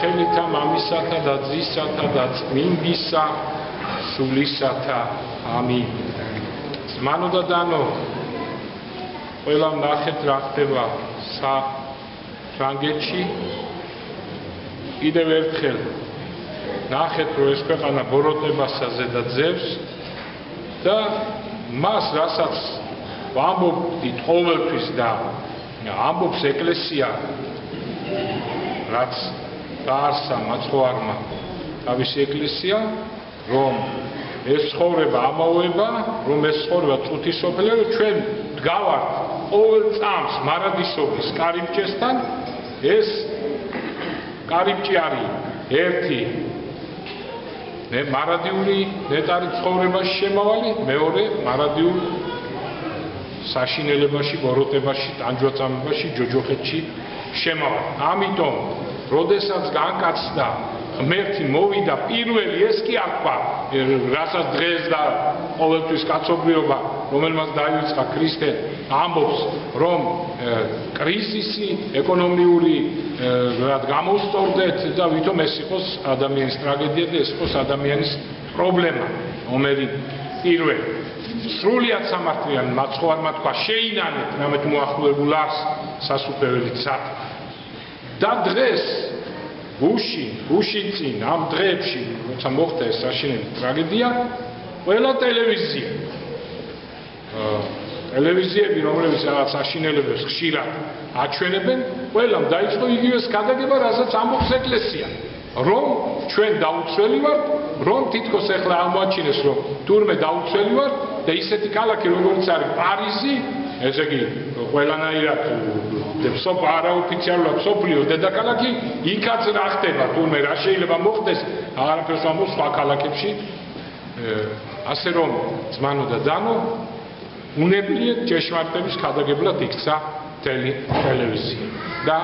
სახელითა მამისათა და ძისათა და წმინდისა სულისათა ამინ. Ძმანო და დანო, ყველამ ნახეთ რა ხდება საფრანგეთში. კიდევ ერთხელ ნახეთ რომ ეს ქვეყანა ბოროტებასაზე და ძევს და მას რასაც ვამბობთ ყოველთვის და ამბობს ეკლესია რაც დაარსა მაცხოვარმა თავისი ეკლესია რომ ეს ცხოვრება ამაოება რომ ეს ცხოვრება წუთისოფლია რომ ჩვენ დგავართ ყოველ წამს მარადისობის კარიბჭესთან ეს კარიბჭე არის ერთი მარადიული ნეტარი ცხოვრებაში შემავალი მეორე მარადიულ საშინელებაში, ბოროტებაში, ტანჯვაწამებაში, ჯოჯოხეთში შემავალი. ამიტომ, როდესაც განკაცდა ღმერთი მოვიდა პირველი ეს კი არ თქვა, რასაც დღეს და ყოველთვის კაცობრიობა, რომელმაც დაივიწყა ქრისტე, ამბობს, რომ კრიზისი ეკონომიური გამოსწორდეთ და ვითომ ეს იყოს ადამიანის ტრაგედია და ეს იყოს ადამიანის პრობლემა. ომერი პირველი სრულიად სამართლიანი მაცხოვარმა თქვა შეინანეთ რამეთ მოახლოებულ არს სასუფეველი ცად და დღეს გუში წინ ამ დღეებში როცა მოხდა ეს საშინელი ტრაგედია ყველა ტელევიზიები რომლებიც რაღაც საშინელებებს ხშირად აჩვენებენ ყველამ დაიწყო იგივეს გადაგება რასაც ამბობს ეკლესია რომ ჩვენ დაუცველი ვართ რომ თითქოს ახლა აღმოაჩინეს რომ თურმე დაუცველი ვართ და ისეთი ქალაქი როგორც არის პარიზი ესე იგი ყველანაირად არაოფიციალურად მსოფლიო დედაქალაქი იქაც რა ხდება თურმე რა შეიძლება მოხდეს აღარაფერს ამბობს სხვა ქალაქებში ასე რომ ძმანო და დანო უნებლიეთ ჭეშმარიტების ქადაგებლად იქცა მთელი ტელევიზია და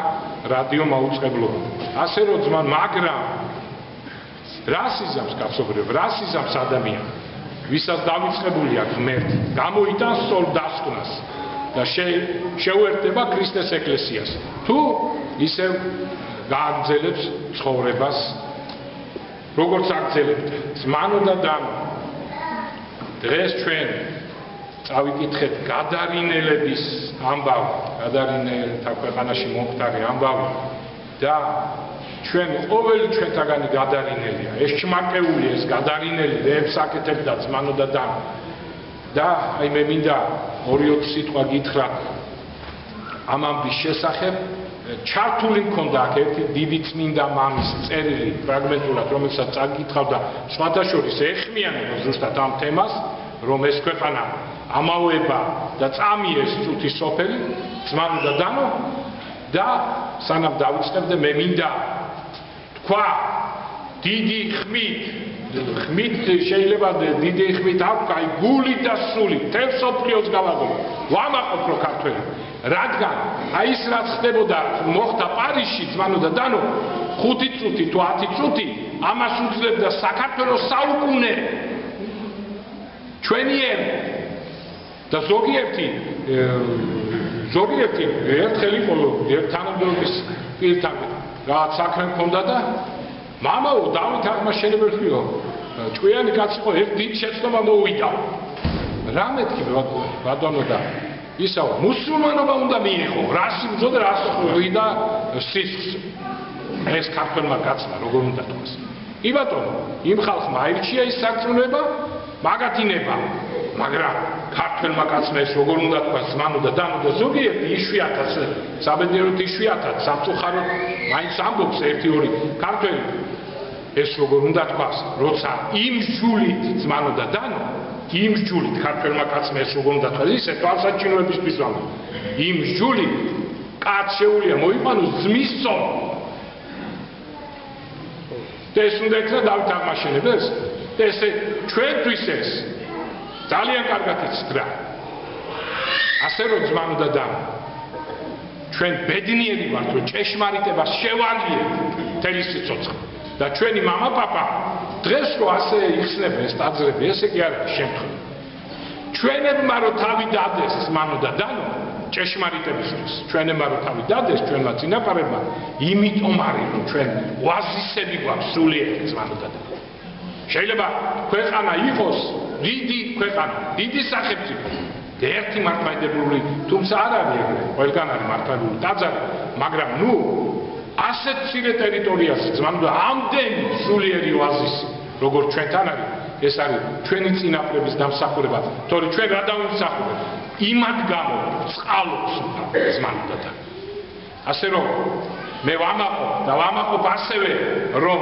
რადიო მაუწყებლობა ასე რომ ძმან მაგრამ რას იზამს კაცობრიობა რას იზამს ადამიანი ვისაც დავიწყებული აქვს ღმერთი გამოიტანს სწორ დასკვნას და შეუერთდება ქრისტეს ეკლესიას თუ ისევ გააგრძელებს ცხოვრებას როგორც აგრძელებდა ძმანო და დანო დღეს ჩვენ წავიკითხეთ გადარინელების ამბავი გადარინელთა ქვეყანაში მომხდარი ამბავი და ჩვენ ყოველი ჩვენთაგანი გადარინელია ეს ჩმაკეული ეს გადარინელი რებს აკეთებდა ძმანო და დანო და აი მე მინდა 2-4 სიტყვა გითხრა ამ ამბის შესახებ ჩართული მქონდა აქ ერთი დიდი წმინდა მამის წერილი ფრაგმენტულად რომელსაც წაგიკითხავდა სხვათა შორის ეხმიანება ზუსტად ამ თემას რომ ეს ქვეყანა ამაოება და წამიეს წუთის სოფელი ძმანო და დანო და სანამ დავიწყებდე მე მინდა თქვა დიდი ხმით შეიძლება დიდი ხმით აქვს აი გული და სული თემ სოფლიოს გავაგო ვამაყობ რო ქართველი რადგან აი ის რაც ხდებოდა მოხდა პარიზში ძმანო და დანო 5 წუთი თუ 10 წუთი ამას უძლებდა საქართველოს საუკუნე ჩვენიერ და ზოგიერთი ერთხელ იყო თანამდებობის პირთან რაღაც საქმე მქონდა და მამაო დავით აღმაშენებელთვიო ჭკვიანი კაცი იყო ერთ დიდ შეცდომა მოვიდა რა მეთქი ბატონო და ისაო მუსულმანობა უნდა მიიღო რას იბრძოდა რას ხვიდა სისხლს ეს ქართველმა კაცმა როგორ უნდა თქვას კი ბატონო იმ ხალხმა აირჩია ის სარწმუნოება მაგათინება მაგრამ ქართველმა კაცმა ეს როგორ უნდა თქვას ძმანო და დანო და ზოგიერთი იშვიათად საბედნიეროდ იშვიათად სამწუხაროდ მაინც ამბობს 1-2 ქართველი ეს როგორ უნდა თქვას როცა იმ ჟულით ძმანო და დანო იმ ჟულით ქართველმა კაცმა ეს როგორ უნდა თქვას ისე თვალსაჩინოებისთვის ვამბობ იმ ჟულით კაც შეუძლია მოიყვანოს ძმის წონ და ეს უნდა ეკრა დავით აღმაშენებელს და ესე ჩვენთვის ეს ძალიან კარგად იცხრა ასე რომ ძმანო და დანო ჩვენ ბედნიერი ვართ რომ ჭეშმარიტებას შევალიეთ მთელი სიცოცხლე და ჩვენი მამა პაპა დღეს რო ასე იხსნება ეს ტაძრები ესე კი არ არის შემთხვევა ჩვენებმა რო თავი დადეს ძმანო და დანო ჭეშმარიტებისთვის ჩვენებმა რო თავი დადეს ჩვენმა წინაპარებმა იმიტომ არის რომ ჩვენ ვაზისები გვაქვს სულიერი ძმანო და შეიძლება ქვეყანა იყოს დიდი ქვეყანა დიდი სახელმწიფო ერთი მართლმადიდებლური თუმცა არ არის ეგრე ყველგან არის მართლმადიდებლური ტაძარი მაგრამ ნუ ასეთ მცირე ტერიტორიაზე ძმანო და ამდენი სულიერი ვაზისი როგორც ჩვენთან არის ეს არის ჩვენი წინაპრების დამსახურება თორე ჩვენ რა დავიმსახურებთ იმად გამო წყალობს ძმანო და ასე რომ მე ვამაყობ ასევე რომ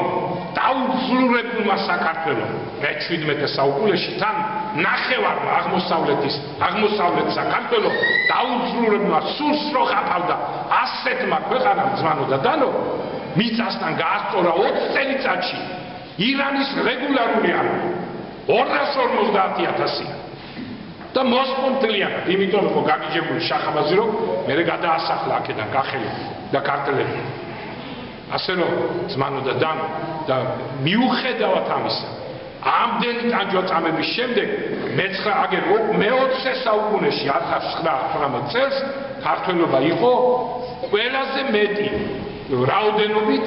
დაუძლურებულმა საქართველოს მე-17 საუკუნეში თან ნახევარმა აღმოსავლეთ საქართველოს დაუძლურებულმა სულს რო ხაფავდა ასეთმა ქვეყანამ ძმანო და დანო მიწასთან გაასწორა 20 წელიწადში ირანის რეგულარული არმია 250,000-ია და მოსპონდლიანად იმიტომ რომ გაგიჟებული შახაბაზი რომ მე გადაასახლა აქედან კახელი და კარტელები ასე რომ ძმანო და დანო და მიუხედავად ამისა ამდენი ტანჯვაწამების შემდეგ მე-20 საუკუნეში 1919 წელს ქართველობა იყო ყველაზე მეტი რაოდენობით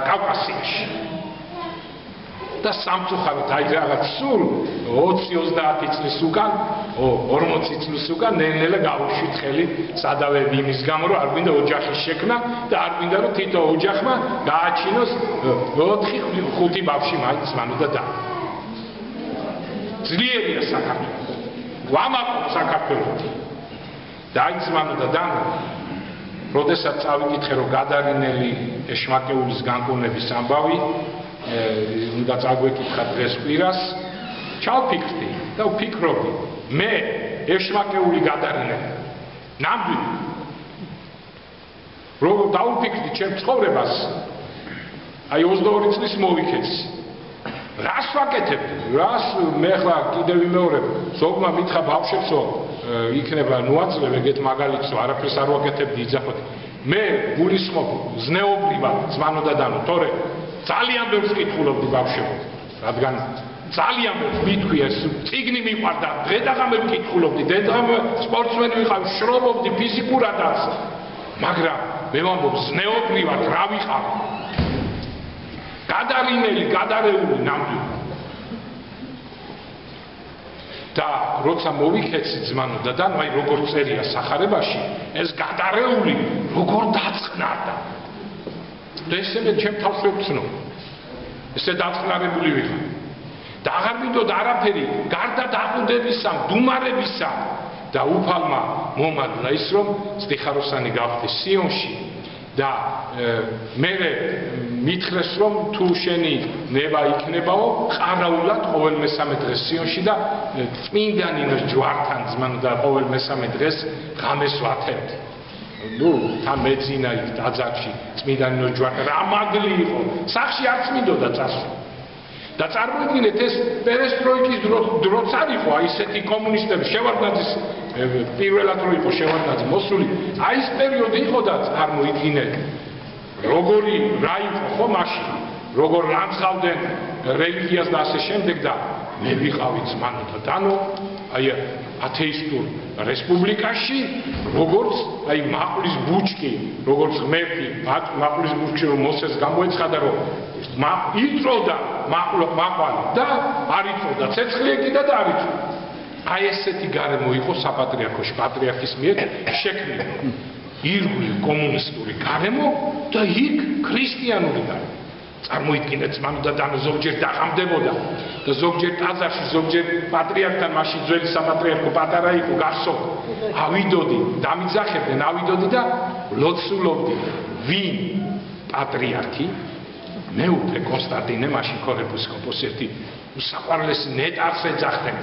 კავკასიაში და სამწუხაროდ აი რაღაც სულ 20-30 წლის უკან 40 წლის უკან ნელ-ნელა გავუშვით ხელი სადავები იმის გამო რომ არ გვინდა ოჯახის შექმნა და არ გვინდა რომ თითო ოჯახმა გააჩინოს 4-5 ბავშვი მაინც ძმანო და ძლიერია საქართველო ვამაყობ საქართველოს და აი ძმანო და დანო როდესაც წავიკითხე რომ გადარინელი ეშმაკეულის განკურნების ამბავი უნდა წაგვეკითხა დღეს კვირას ჩავფიქრდი და ვფიქრობდი მე ეშმაკეული გადარინელი ნამდვილი რომ დავფიქრდი ჩემ ცხოვრებას აი 22 წლის მოვიქეცი რას ვაკეთებდი რას მე ხლა კიდევ ვიმეორებ ზოგმა მითხრა ბავშვებსო იქნება ნუაძლევ ეგეთ მაგალითს არაფერს არ ვაკეთებდი იძახოთ მე გულისხმობ ზნეობრივად ძმანო და დანო თორე ძალიან ბევრს კითხულობდი ბავშვებო რადგან ძალიან ბევრს მithქვია წიგნი მიყვარდა დღე-დღე ვკითხულობდი დღე-დღე სპორტსმენი ვიყავი შრომობდი ფიზიკურადაც მაგრამ მე ვამბობ ზნეობრივად რა ვიყავ გადარინელი გადარეული ნამდვილი და როცა მოვიქეცი ძმანო და დანო აი როგორ წერია სახარებაში ეს გადარეული როგორ დაწყნარდა და ესე მე ჩემ თავს ვეცნო ესე დაწყნარებული ვიყავ და აღარ მინდოდა არაფერი გარდა დაყუდებისა მდუმარებისა და უფალმა მომადლა ის რომ სტიხაროსანი გავხდი სიონში და მე მითხრეს რომ თუ შენი ნება იქნებაო ყარაულად ყოველ მე-13 დღეს სიონში და წმინდა ნინოს ჯვართან ძმანო და ყოველ მე-13 დღეს ღამეს ვათებთ ნუ თან მეძინა იქ ტაძარში წმინდა ნინოს ჯვართან რა მაგლი იყო სახში არც მინდოდა წასვლა და წარმოიდგინეთ ეს პერესტროიკის დროც არ იყო აი ესეთი კომუნისტები შევარდნაძის პირველად რო იყო შევარდნაძე მოსული აი ეს პერიოდი იყო და წარმოიდგინეთ როგორი რა იყო ხო მაშინ როგორ განცხავდნენ რელიგიას და ასე შემდეგ და მე ვიყავი ძმანო და დანო აი ათეისტურ რესპუბლიკაში როგორც აი მაყulis ბუჩკი როგორც ღმერთი მაყulis ბუჩკი რომ მოსეს გამოეცხადა რომ იწოდა მაყვალი და არ იწოდა ცეცხლიეკი და არ იწოდა აი ესეთი გარემო იყო საპატრიარქოში პატრიარქის მიერ შექმნილი ირგვლივ კომუნისტური გარემო და იქ ქრისტიანული გარემო წარმოიდგინეთ ძმანო და დანო ზოგჯერ დაღამდებოდა და ზოგჯერ ტაძარში ზოგჯერ პატრიარქთან მაშინ ძველი საპატრიარქო პატარა იყო გახსოვთ ავიდოდი დამიძახებდნენ ავიდოდი და ლოცულობდი ვინ პატრიარქი მეუფე კონსტანტინე მაშინ ქორეპისკოპოსი ერთი საყვარლესი ნეტარს ეძახდნენ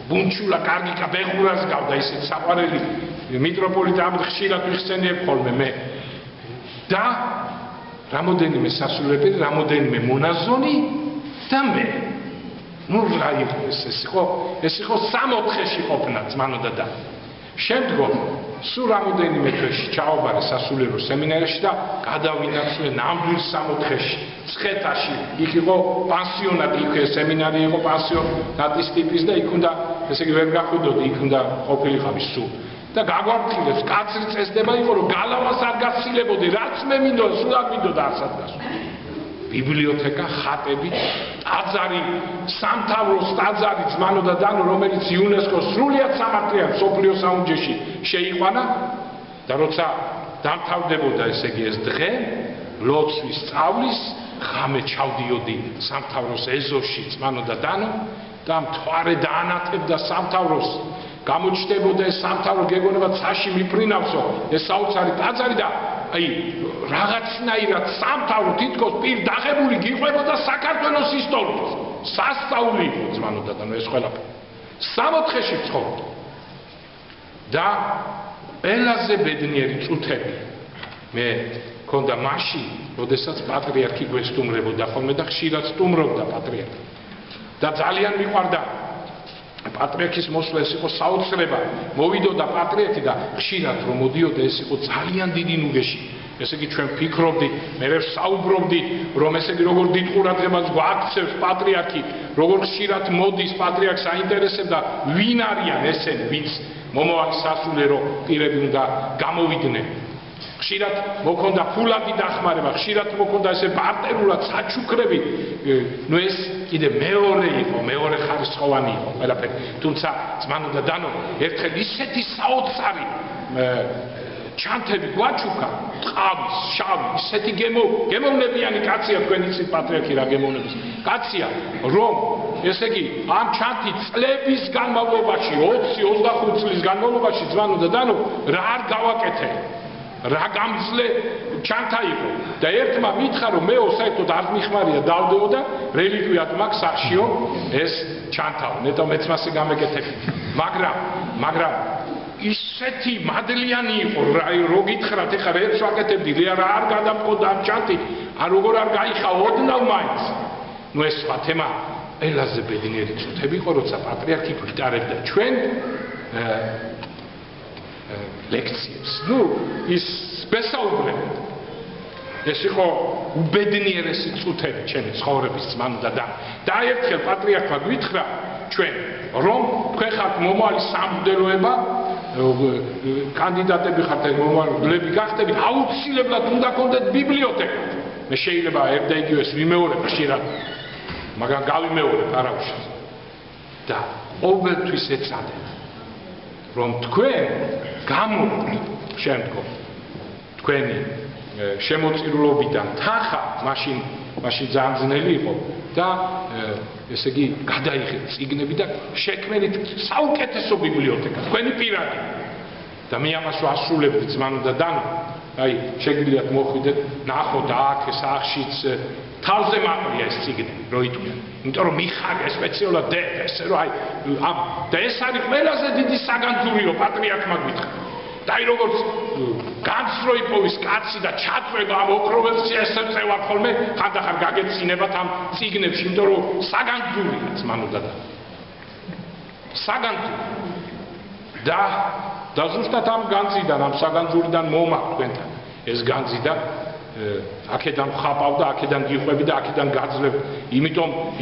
ბუნჩულა კარგიკა ბეხურას გავდა ისეთ საყვარელი მიტროპოლიტა ამ ხშირად ვიხსენიებ ხოლმე მე და რამოდენიმე სასულებელი რამოდენიმე მონაზონი და მე ნუ რა იყო ეს იყო 64-ში ყოფნა ძმანო და და შემდგომ სულ რამოდენიმე თვეში ჩავაბარე სასულიერო სემინარიაში და გადავინაცვლე ნამდვილ 64-ში ცხეთაში იქ იყო პანსიონატი იქ სემინარი იყო პანსიონატის ტიპის და იქ უნდა ესე იგი ვერ გახვიდოდი იქ უნდა ყოფილიყავი სულ და გაგვართხილებს კაცრი წესდება იყო რომ გალავას არ გასცილებოდი რაც მე მინდოდა სულ არ მინდოდა არსად გასულ ბიბლიოთეკა ხატები ტაძარი სამთავროს ტაძარი ძმანო და დანო რომელიც იუნესკოს სრულიად სამართლიან მსოფლიო საუნჯეში შეიყვანა და როცა დამთავრდებოდა ესე იგი ეს დღე ლოცვის სწავლის ღამე ჩავდიოდი სამთავროს ეზოში ძმანო და დანო და მთვარე დაანათებდა სამთავროს გამოჩნდებოდა ეს სამთავრო გეგონება ცაში მიფრინავსო ეს საოცარი ტაძარი და აი რაღაცნაირად სამთავრო თითქოს პირ დაღებული გიყვებოდა საქართველოს ისტორიას სასწაული იყო ძმანო და დანო ეს ყველაფერი 60-ში ცხოვრობდა და ყველაზე ბედნიერი წუთები მე ქონდა მაშინ როდესაც პატრიარქი გვესტუმრებოდა ხოლმე და ხშირად სტუმრობდა პატრიარქი და ძალიან მიყვარდა პატრიარქის მოსვლა ეს იყო საოცრება მოვიდოდა პატრიარქი და ხშირად რომ მოდიოდა ეს იყო ძალიან დიდი ნუგეში ესე იგი ჩვენ ფიქრობდით მე საუბრობდით რომ ესე იგი როგორ დიდ ყურადღებას გვაქცევს პატრიარქი როგორ ხშირად მოდის პატრიარქს აინტერესებდა ვინ არიან ესენი ვინც მომავალი სასულიერო პირები უნდა გამოვიდნენ ხშირად მოქონდა ფულადი დახმარება ხშირად მოქონდა ესე პარტერულად საჩუქრები ნუ ეს კიდე მეორე ხარისხოვანი იყო ყველაფერი თუმცა ძმანო და დანო ერთხელ ისეთი საოცარი ჩანთები გვაჩუქა ტყავის შავი ისეთი გემოვნებიანი კაცია თქვენ იცით პატრიარქი რა გემოვნების კაცია რომ ესე იგი ამ ჩანთი წლების განმავლობაში 20-25 წლის განმავლობაში ძმანო და დანო რა არ გავაკეთე რა გამძლე ჩანთა იყო და ერთმა მითხრა რომ მეო საერთოდ არ მიხმარია დავდეო და რელიკვიად მაქვს სახშიო ეს ჩანთაო ნეტო მეც მასე გამეკეთები მაგრამ ისეთი მადლიანი იყო რო გითხრათ ეხლა ერთს ვაკეთებდი რა არ გადამყოდა ამ ჩანთით არ როგორ არ გაიხაო ოდნავ მაინც ნუ ეს სხვა თემა ყველაზე ბედნიერი წუთები იყო როცა პატრიარქი გვიტარებდა ჩვენ ლექციებს ნუ ის ბესაუბრები ეს იყო უბედნიერესი წუთები ჩემი ცხოვრების ძმანო და და ერთხელ პატრიარქმა გვითხრა ჩვენ რომ თქვენ ხართ მომავალი სამღვდელოება კანდიდატები ხართ მომავლები გახდებით აუცილებლად უნდა გქონდეთ ბიბლიოთეკა მე შეიძლება ერთ და იგივეს ვიმეორებ ხშირად მაგრამ გავიმეორებ არავის და ყოველთვის ეცადეთ რომ თქვენ გამოვიდეთ შემდგომ თქვენი შემოწირულობიდან თანხა მაშინ ძალიან ძნელი იყო და ესე იგი გადაიღეთ წიგნები და შექმნით საუკეთესო ბიბლიოთეკა თქვენი პირადი და მე ამას ვასრულებდი ძმანო და დანო აი შეგიძლიათ მოხვიდეთ ნახოთ აქ ეს ახშიც თავზე მაყრია ეს წიგნი რო იტყვიან იმიტომ რომ მიხარია სპეციალურად ეს რო აი და ეს არის ყველაზე დიდი საგანძურიო პატრიარქმა გითხრა და აი როგორც განცრო იპოვის კაცი და ჩაწვება ამ ოქროველს ესწევარ ხოლმე ხანდახან გაგეცინებათ ამ წიგნებში იმიტომ რომ საგანძურია ძმანო და საგანძური და ზუსტად ამ განძიდან ამ საგანძურიდან მომა თქვენთან ეს განძი და აქედან ხაპავ და აქედან გიხვები და აქედან გაძლევ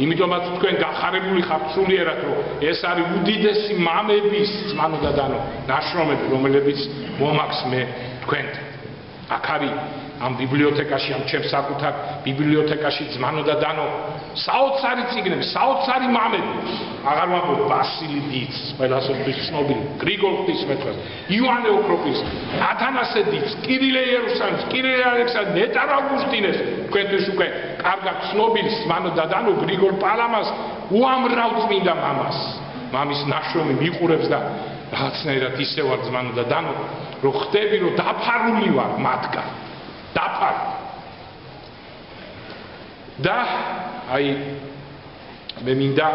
იმიტომაც თქვენ გახარებული ხართ სულიერად რომ ეს არის უდიდესი მამების ძმანო და დანო ნაშრომები რომლებიც მომაქვს მე თქვენთან აქ არის ამ ბიბლიოთეკაში ამ ჩემს საკუთარ ბიბლიოთეკაში ძმანო და დანო საოცარი წიგნები საოცარი მამები აღარ ვამბობ ბასილი დიც ყველასთვის ცნობილი გრიგოლ ღვთისმეტყველს ივანე ოქროპის ათანასე დიც კირილე იერუსალიმის კირილე ალექსანდრე ნეტარ ავგუსტინეს თქვენთვის უკვე კარგად ცნობილი ძმანო და დანო გრიგოლ პალამას უამრავ წმინდა მამას მამის ნაშრომი მიყურებს და რაღაცნაირად ისე ვარ ძმანო და დანო რომ ხდები რომ დაფარული ვარ მათგან დაფარ და აი მე მინდა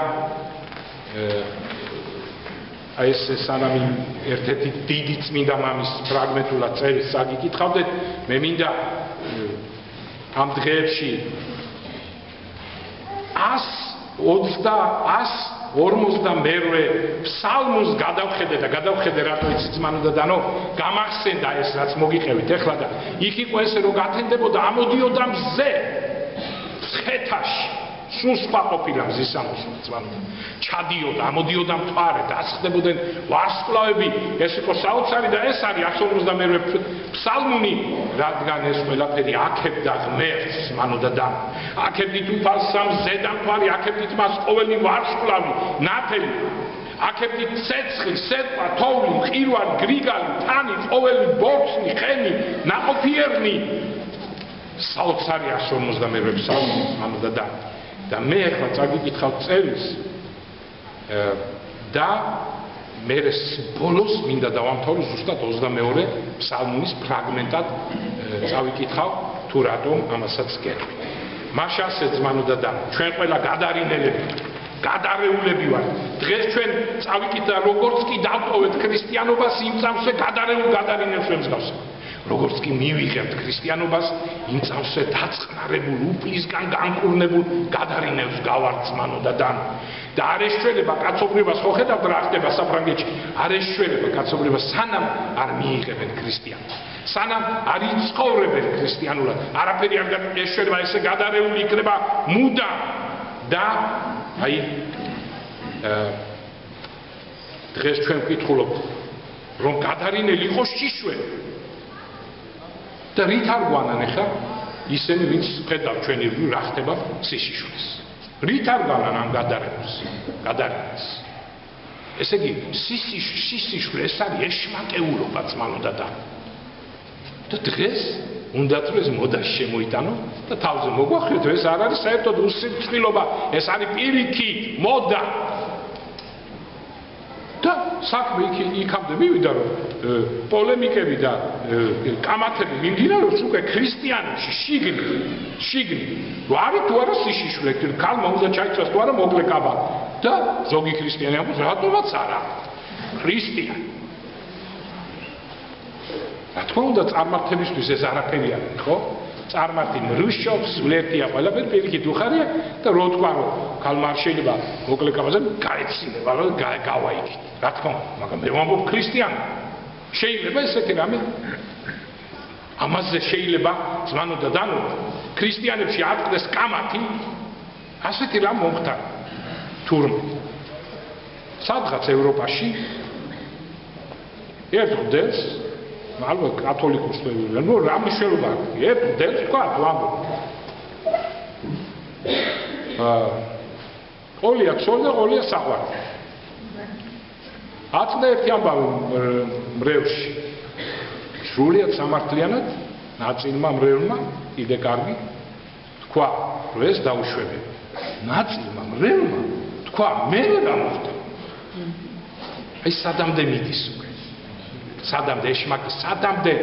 აი ეს სანამ ერთ-ერთი დიდი წმინდა მამის ფრაგმენტულად წერილს საგიკითხავდეთ მე მინდა ამ დღეებში 152 ფსალმოს გადავხედე რატო იცით ძმანო და დანო გამახსენდა ეს რაც მოგიყევით ეხლა და იქ იყო ესე რომ გათენდებოდა ამოდიოდა მზე ცხეთაში სულ სხვა ყოფილა მზის სამოსლო ძმაო. ჩადიოდა, ამოდიოდა მთვარე, დასხდებოდნენ ვარსკვლავები, ეს იყო საოცარი და ეს არის 152 ფსალმუნი, რადგან ეს ყველაფერი აქებდა ღმერთს, ძმაო და და. აქებდით უფალს სამს ზედამთვარი, აქებდით მას ყოველი ვარსკვლავი, ნათელი. აქებდით ცეცხლი, სეტყვა, თოვლი, მყირვარი, გრიგალი, თანი, ყოველი ბორცნი, ხემი, ნაყოფიერნი. საოცარი 152 ფსალმუნი, ძმაო და და. და მე ახლა წაგიკითხავ წერილს და მე ბოლოს მინდა დავამთავრო ზუსტად 22 ფსალმუნის ფრაგმენტად წავიკითხავ თუ რატომ ამასაც გეტყვი. მაშა ასე ძმაო და და ჩვენ ყველა გადარინელები გადარეულები ვართ. დღეს ჩვენ წავიკითხა როგორც კი დავტოვეთ ქრისტიანობას იმ წამსვე გადარინელს ვემსგავსებთ. როგორც კი მივიღებთ ქრისტიანობას იმ წამსვე დაწყნარებულ უფლისგან განკურნებულ გადარინელს გავართ ძმაო და და. და არ ეშველება კაცობრიობას ხო ხედავთ რა ხდება საფრანგეთში არ ეშველება კაცობრიობას სანამ არ მიიღებენ ქრისტიანობას სანამ არ იცხოვრებენ ქრისტიანულად არაფერი არ ეშველება ესე გადარეული იქნება მუდამ და აი დღეს ჩვენ ვკითხულობთ რომ გადარინელი იყო შიშვე და რით არ გვანან ახლა ისინი ვინც ხედავთ ჩვენი რა ხდება სიშიშვლეს რით არ განან ამ გადარინეს ესე იგი სისიშვლე ეს არის ეშმაკეულობა ძმაო და და დღეს უნდათ რომ ეს მოდაში შემოიტანო და თავზე მოგვახვიოთ ეს არ არის საერთოდ უსიწყვილობა ეს არის პირიქით მოდა და საქმე იქამდე მივიდა რომ პოლემიკები და კამათები მიმდინარეობს უკვე ქრისტიანებში შიგნით რომ არის თუ არა სიშიშვლე ქალმა უნდა ჩაიცვას თუ არა მოკლე კაბა და ზოგი ქრისტიანი ამბობს რატომაც არა ქრისტიანი რა თქმა უნდა წარმართებისთვის ეს არაფერი არის ხო წარმართი მრუშობს ვლერტია ყველაფერი პირიქით უხარია და რო თქვა რომ ქალმა არ შეიძლება მოკლე კაბაზე გაეცინება რომ გავაიგეთ რა თქმა უნდა მაგრამ მე ვამბობ ქრისტიანი შეიძლება ესეთი რამე ამაზე შეიძლება ძმაო და დანო ქრისტიანებში ატყდეს კამათი ასეთი რამ მომხდარა თურმე სადღაც ევროპაში ერთ დღეს ალბათ კათოლიკურს ვეუბნები ნუ რა მნიშვნელობა აქვს ერთ დღეს თქვა ვამბობ ყოლია ცოლ და ყოლია საყვარი აწდა ერთი ამბავი მრევლში სრულიად სამართლიანად ნაწილმა მრევლმა კიდე კარგი თქვა რომ ეს დაუშვებია ნაწილმა მრევლმა თქვა მე რა მოხდა აი სადამდე მიდის უკვე სადამდე ეშმაკი სადამდე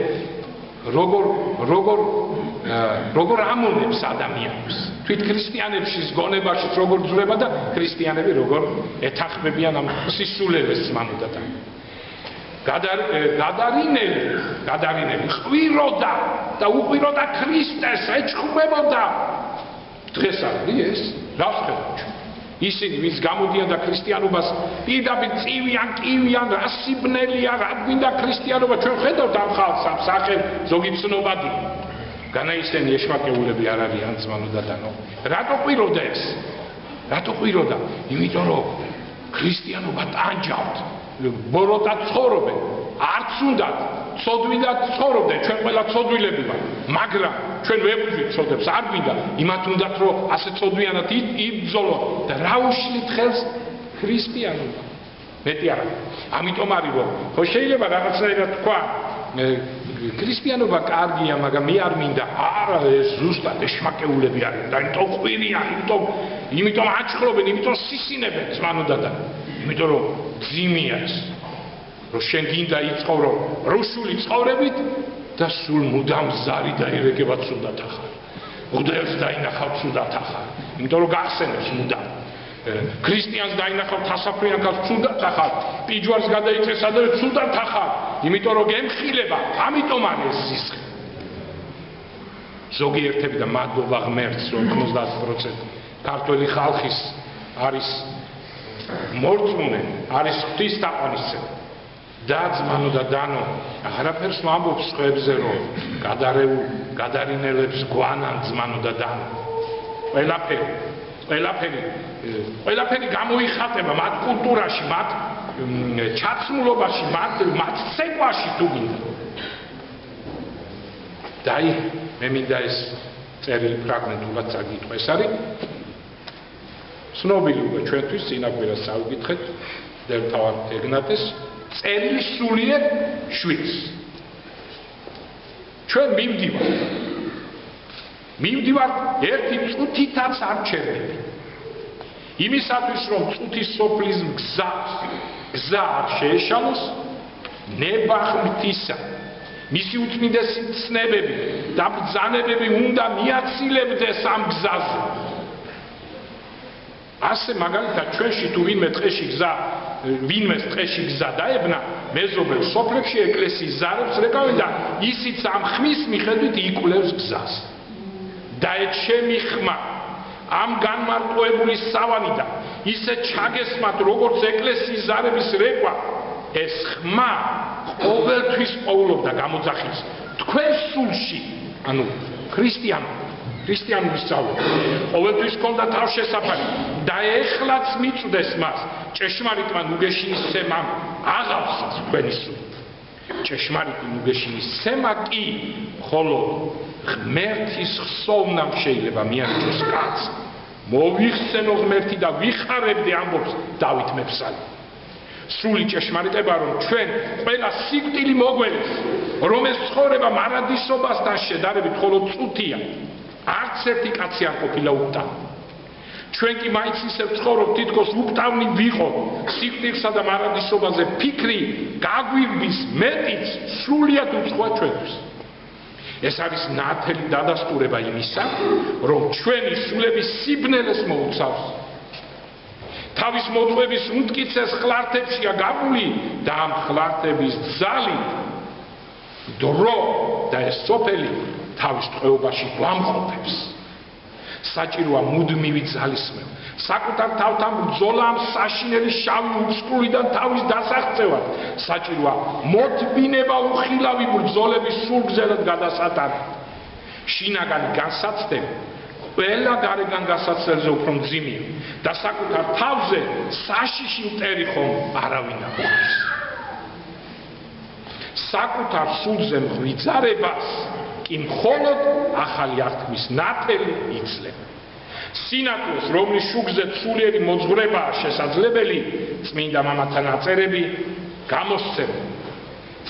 როგორ ამონებს ადამიანებს თვით ქრისტიანებში გონებაშიც როგორ ძვრება და ქრისტიანები როგორ ეთანხმებიან ამ სისულელეს ძმაო და და გადარინელი ყვიროდა და უყვიროდა ქრისტეს ეჩხუბებოდა დღეს არის ეს რას ხედავთ ისინი ვინც გამოდიან და ქრისტიანობას პირდაპირ წივიან კივიან რა სიბნელია რა გვინდა ქრისტიანობა ჩვენ ხედავთ ამ ხალხს ამ სახელ ზოგი ცნობადი განაისენი ეშმაკეულები არ არიან ძმაო და დანო რატო ყვიროდა ეს რატო ყვიროდა იმიტომ რომ ქრისტიანობა ტანჯავთ ბოროტა ცხოვრობენ არც უნდათ ცოდვიდან ცხოვრობდნენ ჩვენ ყველა ცოდვილები ვართ მაგრამ ჩვენ ვებრძვით ცოდებს არ გვინდა იმათ უნდათ რომ ასე ცოდვიანად იბრძოლო და რა უშლით ხელს ქრისტიანობა მეტი არა ამიტომ არის რომ ხო შეიძლება რაღაცნაირად თქვა ქრისტიანობა კარგია მაგრამ მე არ მინდა არა ეს ზუსტად ეშმაკეულები არიან და იმიტომ ყვირია იმიტომ აჭხრობენ იმიტომ სისინებენ ძმაო და და იმიტომ რომ ძიმია ეს რომ შენ გინდა იცხოვრო რუსული ცხოვრებით და სულ მუდამ ზარი დაირეკებაც უნდა თახარ მუდელს დაინახავ ცუდად ახარ იმიტომ რომ გახსენებს მუდამ ქრისტიანს დაინახავ თასაფრიან ქალს ცუდად ახარ პიჯვარს გადაიწეს სადავე ცუდად ახარ იმიტომ რომ გემხილება ამიტომ არის სისხლი ზოგიერთები და მადლობა ღმერთს რომ 90% ქართველი ხალხის არის მორწმუნე არის ღვთისთაყვანისმცემელი და ძმაო და დანო აღარაფერს ვამბობს სხვებზე რომ გადარინელებს გვანან ძმაო და დანო ყველაფერი ყველაფერი გამოიხატება მათ კულტურაში, მათ ჩაცმულობაში, მათ ცეკვაში თუ გინდა. და აი მე მინდა ეს წერილი ფრაგმენტულად წაგიტყვე. ეს არის ცნობილი უკვე ჩვენთვის წინაკვირას წავიკითხეთ დელთავარ ეგნატეს წერილი სულიერ 7. ჩვენ მივდივართ ერთი წუთითაც არ ჩერდები. იმისათვის რომ წუთის სოფლის გზა არ შეეშალოს, ნება ღმრთისა მისი უთმინდესი ცნებები და ბრძანებები უნდა მიაცილებდეს ამ გზაზე. ასე მაგალითად ჩვენში თუ ვინმეს ტყეში გზა დაებნა, მეზობელ სოფლებში ეკლესიის ზარებს რეკავენ და ისიც ამ ხმის მიხედვით იკვლევს გზას. და ეს ჩემი ხმა ამ განმარტოებული სავანიდან ისე ჩაგესმათ როგორც ეკლესიის ზარების რეკვა, ეს ხმა ყოველთვის პოულობდა გამოძახილს თქვენ სულში, ანუ ქრისტიანული სწავლება ყოველთვის ჰქონდა თავშესაფარი და ეხლაც მიწვდეს მას ჭეშმარიტმა ნუგეშინისცემამ აღავსოს თქვენი სული. ჭეშმარიტი ნუგეშინისცემა კი მხოლოდ ღმერთის ხსოვნამ შეიძლება მიაღწიოს კაცს. მოვიხსენო ღმერთი და ვიხარებდე ამბობს დავით მეფსალმი. სრული ჭეშმარიტება რომ ჩვენ ყველა სიკვდილი მოგველის, რომ ეს ცხოვრება მარადისობასთან შედარებით მხოლოდ წუთია. არც ერთი კაცი არ ყოფილა უკტავი. ჩვენ კი მაინც ისევ ცხოვრობ თითქოს უკტავნი ვიყო სიკვდილსა და მარადისობაზე ფიქრი გაგვირბის მეტიც სრულიად უცხოა ჩვენთვის. ეს არის ნათელი დადასტურება იმისა, რომ ჩვენი სულების სიბნელეს მოუწავს. თავის მოწვევის მტკიცეს ხლართებშია გაბული და ამ ხლართების ძალით დრო და ეს სოფელი თავის ტყვეობაში გვამყოფებს. საჭიროა მუდმივი ძალისმევ. საკუთარ თავთან ბრძოლა ამ საშინელი შავი უწყლიდან თავის დასაღწევად. საჭიროა მოთმინება უხილავი ბრძოლების სულგზელად გადასატანად. შინაგანი განსაცდელი ყველა გარეგან გასაცდელზე უფრო მძიმეა და საკუთარ თავზე საშიში მტერი ხომ არავინ აღწევს. საკუთარ სულზე მღვიძარებას კი მხოლოდ ახალი აღთქმის ნათელი იძლევა. სინათლეს, რომლის შუქზეც სულიერი მოძღვრებაა შესაძლებელი, წმინდა მამათა ნაწერები გამოსცემენ.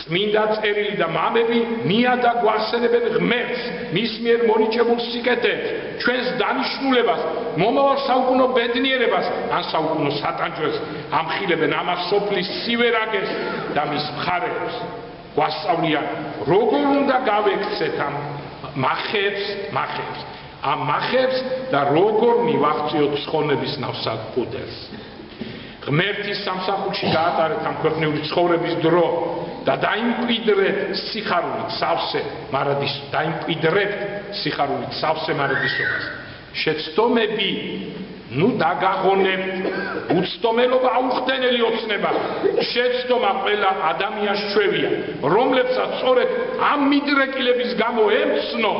წმინდა წერილი და მამები მიადა გვახსენებენ ღმერთს, მის მიერ მონიჭებულ სიკეთეებს, ჩვენს დანიშნულებას, მომავალ საუკუნო ბედნიერებას, ან საუკუნო სატანჯველს, ამხილებენ ამას სოფლის სივერაგეს და მის მხარეებს. გვასწავლიან, როგორ უნდა გავექცეთ ამ მახეებს და როგორ მივაღწიოთ ცხონების ნავსადგურს. ღმერთის სამსახურში გაატარეთ ამ ქვეყნიური ცხოვრების დრო და დაიმკვიდრეთ სიხარულით სავსე მარადისობას. შეცდომები ნუ დაგაღონებთ, უცდომელობა აუხდენელი ოცნება. შეცდომა ყველა ადამიანს ჩვევია, რომლებსაც სწორედ ამ მიდრეკილების გამო ემცნო.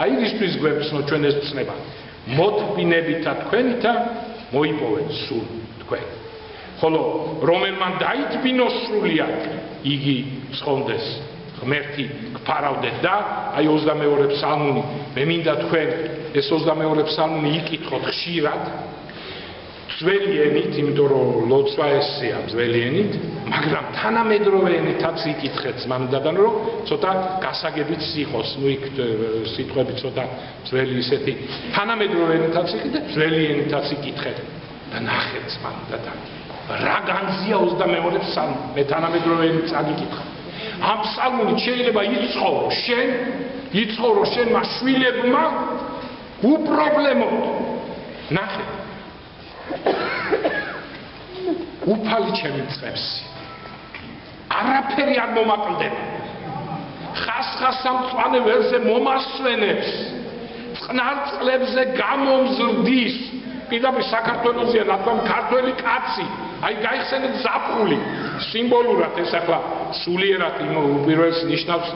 აი ისთვის გვემცნო ჩვენ ეს ცნება. მოთმინებითა თქვენითა მოიპოვეთ სულ თქვენ. ხოლო რომელმან დაითბინოს სრულიად, იგი ცხონდეს. ღმერთი გფარავდეთ და აი 22 ფსალმუნი, მე მინდა თქვენ ეს 22 ფსალმუნი იკითხოთ ხშირად ძველი ენით, იმიტომ რომ ლოცვა ესეა ძველი ენით, მაგრამ თანამედროვე ენითაც იკითხეთ ზმანუდადან, რომ ცოტა გასაგებიც იყოს, ნუ იქ სიტყვები ცოტა ძველი ისეთი თანამედროვე ენითაც იკითხეთ, ძველი ენითაც იკითხეთ და ნახეთ ზმანუდადან რა განზია 22 ფსალმუნი, მე თანამედროვე ენით წაგიკითხა. ამ ფსალმუნით შეიძლება იცხოვრო შენმა შვილებმა უპრობლემოდ. ნახეთ. უფალი ჩემი მწყებსი. არაფერი არ მომაკლდება. ხასხასა მწვანე ველზე მომასვენებს. წყნარ წყლებზე გამომზრდის. პირდაპირ საქართველოსია ნათქვამ ქართველი კაცი. აი გაიხსენეთ ზაფხული. სიმბოლურად ეს ახლა სულიერად უპირველეს ნიშნავს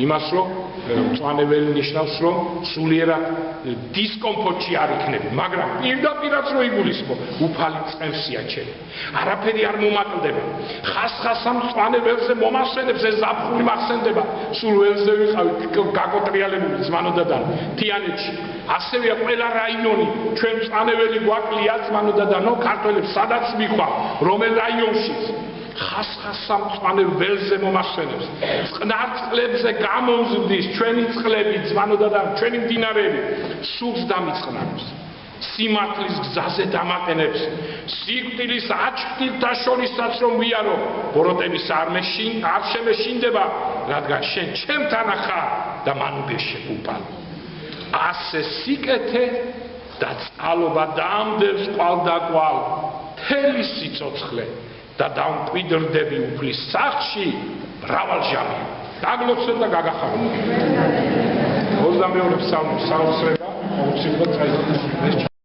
იმას, რომ მწვანეველი ნიშნავს რომ სულიერად დისკომფორტში არ იქნები, მაგრამ პირდაპირაც რო იგულისხმო, უფალი წყევსია ჩემი. არაფერი არ მომაკლდება. ხასხასა მწვანეველზე მომასვენებს ეს ზაფხული მახსენდება. სულ ველზე ვიყავით გაკოტრიალებული ძმანო და დანო. თიანეთში. ასევეა ყველა რაიონი, ჩვენ მწვანეველი გვაკლია ძმანო და დანო, ქართველებს სადაც მიხვა, რომელ რაიონშიც. ხასხასა მწვანეველზე მომასვენებს. წყნარ წყლებზე გამომზრდის ჩვენი წყლები, ძმანო და დანო, ჩვენი მდინარეები, სულს დამიწყნარებს. სიმართლის გზაზე დამატენებს, სიკვდილის აჩქდილთა შორისაც რომ ვიარო, ბოროტების არ შემეშინდება, რადგან შენ ჩემთან ახარ და მან უბეშე უფალო. ასე სიკეთე და წყალობა დაამდევს ყვალდაკვალ, მთელი სიცოცხლე და დამკვიდრდები უფლის სახლში მრავალჟამი. გაგლოცეთ და გაგახაროთ. 22 პსალმი საოცრება, აუცილებლად წაიწყოს.